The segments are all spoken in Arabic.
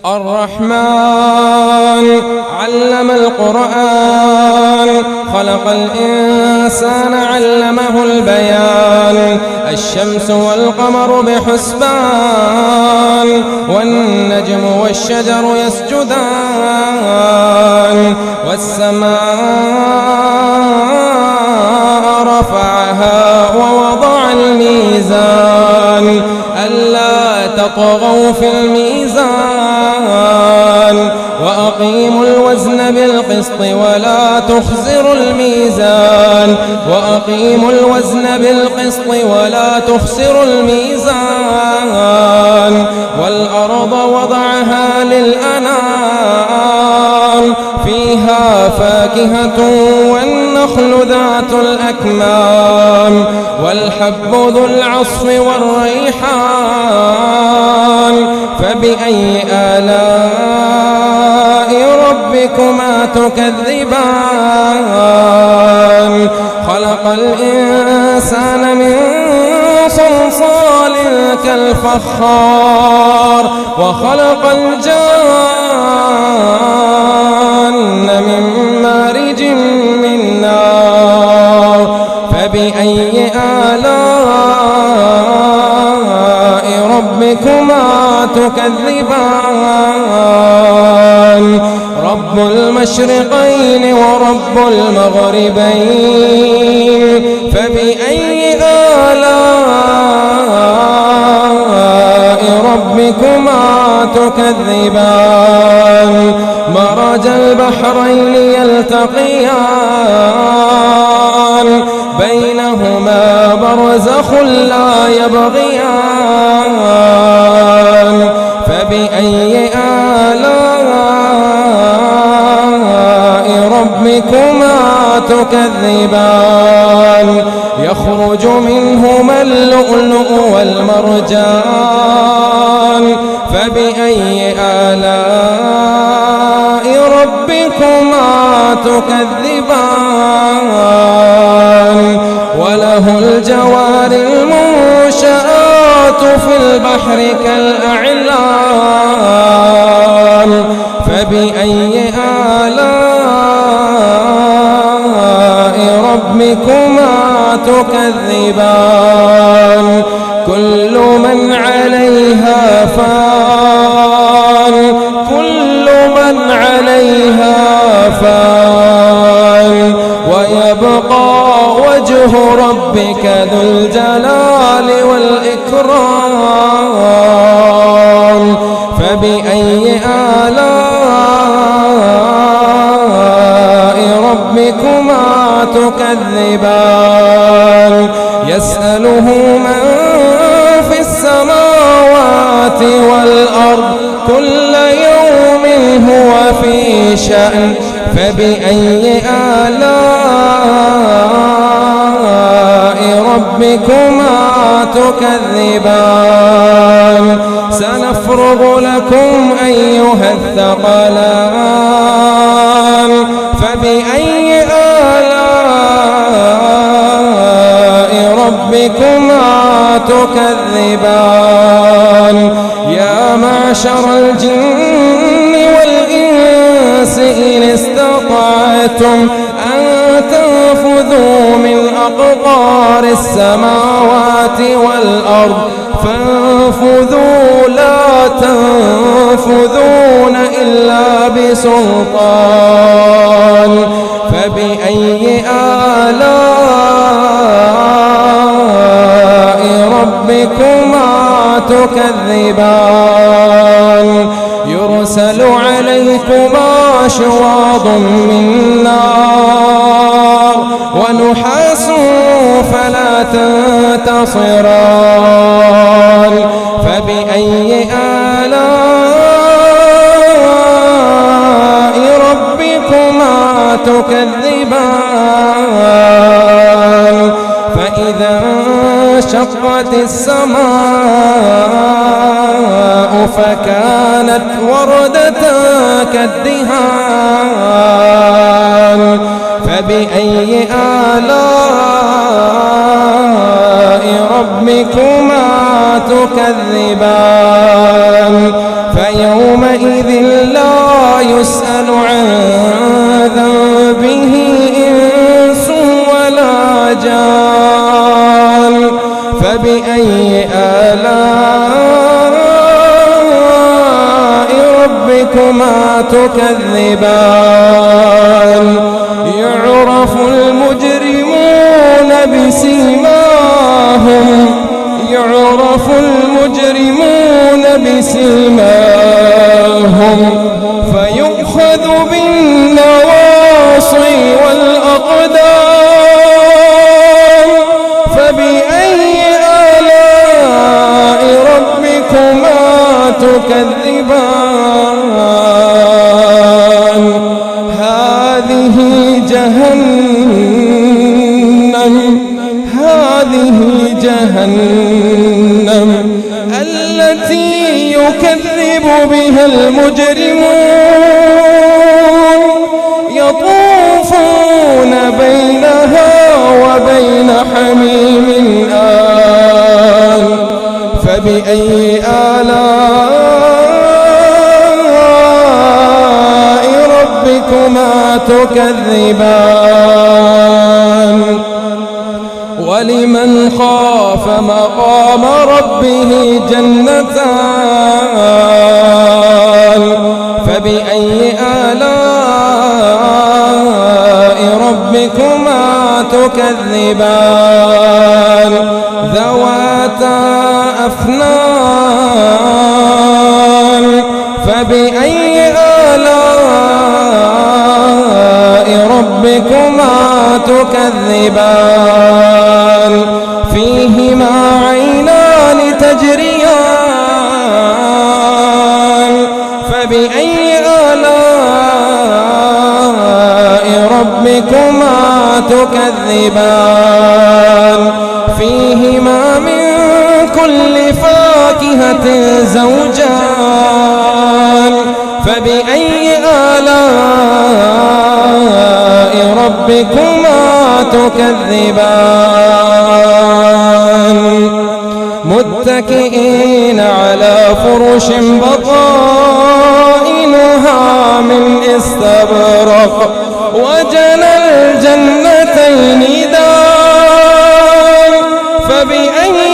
الرحمن علم القرآن خلق الإنسان علمه البيان الشمس والقمر بحسبان والنجم والشجر يسجدان والسماء رفعها ووضع الميزان ألا تطغوا في الميزان وأقيموا الوزن بالقسط ولا تخسروا الميزان وأقيموا الوزن بالقسط ولا تخسروا الميزان والأرض وضعها للأنام فيها فاكهة والنخل ذات الأكمام والحب ذو العصف والريحان فبأي آلاء ربكما تكذبان خلق الإنسان من صلصال كالفخار وخلق الجان من مارج من نار فبأي آلاء ربكما تكذبان رب المشرقين ورب المغربين فبأي آلاء ربكما تكذبان مرج البحرين يلتقيان بينهما برزخ لا يبغيان فبأي آلاء ربكما تكذبان يخرج منهما اللؤلؤ والمرجان فبأي آلاء ربكما تكذبان وله الجوار المنشآت في البحر كالأعلام فبأي آلاء ربكما تكذبان كل من عليها فان كل من عليها فان ويبقى وجه ربك ذو الجلال والإكرام فبأي آلاء ربكما تكذبان يسأله من في السماوات والأرض كل يوم هو في شأن فبأي آلاء ربكما تكذبان سنفرغ لكم أيها الثقلان فبأي آلاء ربكما تكذبان يا معشر الجن والإنس إن استطعتم أن تنفذوا من أقطار السماوات والأرض فانفذوا لا تنفذون إلا بسلطان فبأي آلاء ربكما تكذبان يرسل عليكما شواظ من نار ونحاس فلا تنتصران فبأي آلاء ربكما تكذبان فإذا انشقت السماء فكانت وردة كالدهان فبأي آلاء ربكما تكذبان فيومئذ لا يسأل عن ذنبه إنس ولا جان فبأي آلاء ربكما تكذبان يعرف المجرمون بسيماهم فيؤخذ بالنواصي والأقدام فبأي آلاء ربكما تكذبان هذه جهنم التي يكذب بها المجرمون يطوفون بينها وبين حميم آن فبأي آلاء ربكما تكذبان ولمن خاف مقام ربه جنتان فبأي آلاء ربكما تكذبان ذواتا أفنان فبأي آلاء ربكما تكذبان فيهما عينان تجريان فبأي آلاء ربكما تكذبان فيهما من كل فاكهة زوجان فبأي آلاء ربكما تكذبان متكئين على فرش بطائنها من استبرق وجنى الجنتين دان فبأي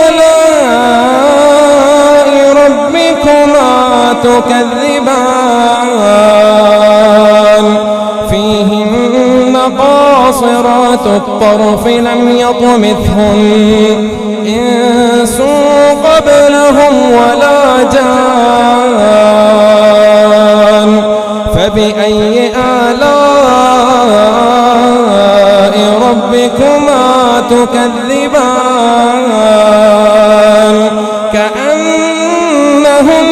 آلاء ربكما تكذبان فيهن قاصرات الطرف لم يطمثهن إنس قبلهم ولا جان فبأي آلاء ربكما تكذبان كأنهن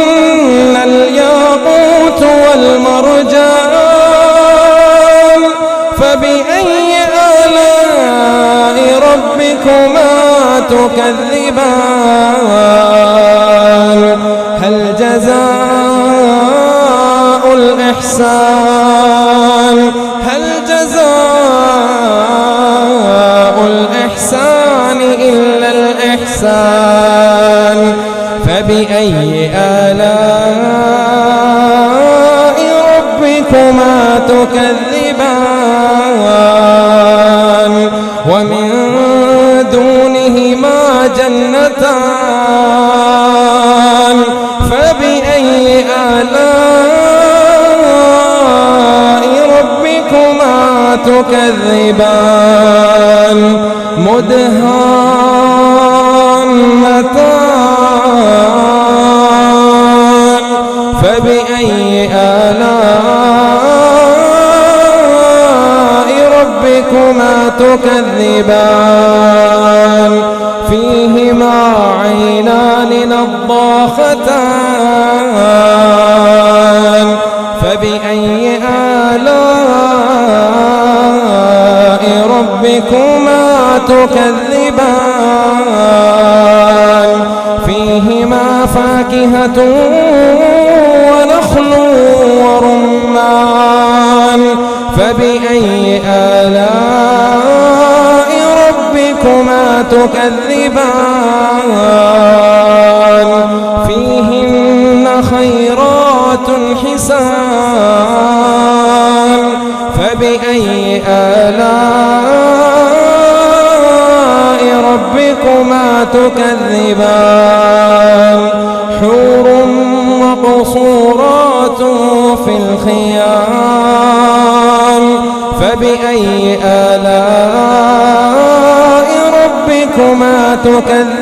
الياقوت والمرجان فبأي آلاء ربكما تكذبان هل جزاء الإحسان إلا الإحسان فبأي آلاء ربكما تكذبان ومن دونهما جنتان فبأي آلاء ربكما تكذبان مدهامتان فبأي آلاء ربكما تكذبان فيهما عينان نضاختان فبأي آلاء ربكما تكذبان فيهما فاكهة ونخل ورمان فبأي آلاء ربكما تكذبان فيهن خيرات حسان فبأي آلاء ربكما تكذبان حور مقصورات في الخيام فبأي آلاء ربكما تكذبان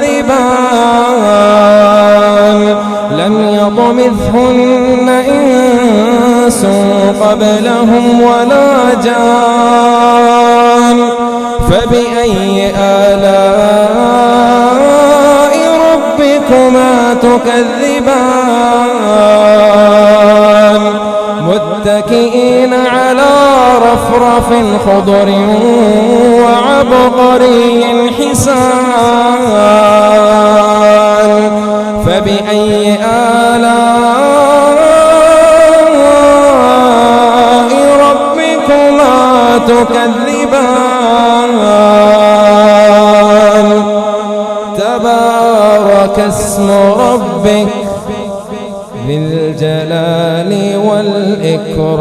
لم يطمثهن إنس قبلهم ولا جان فبأي آلاء ربكما تكذبان متكئين على رفرف خضر وعبقري حسان فبأي آلاء ربكما تكذبان تبارك اسم ربك ذي الجلال والإكرام.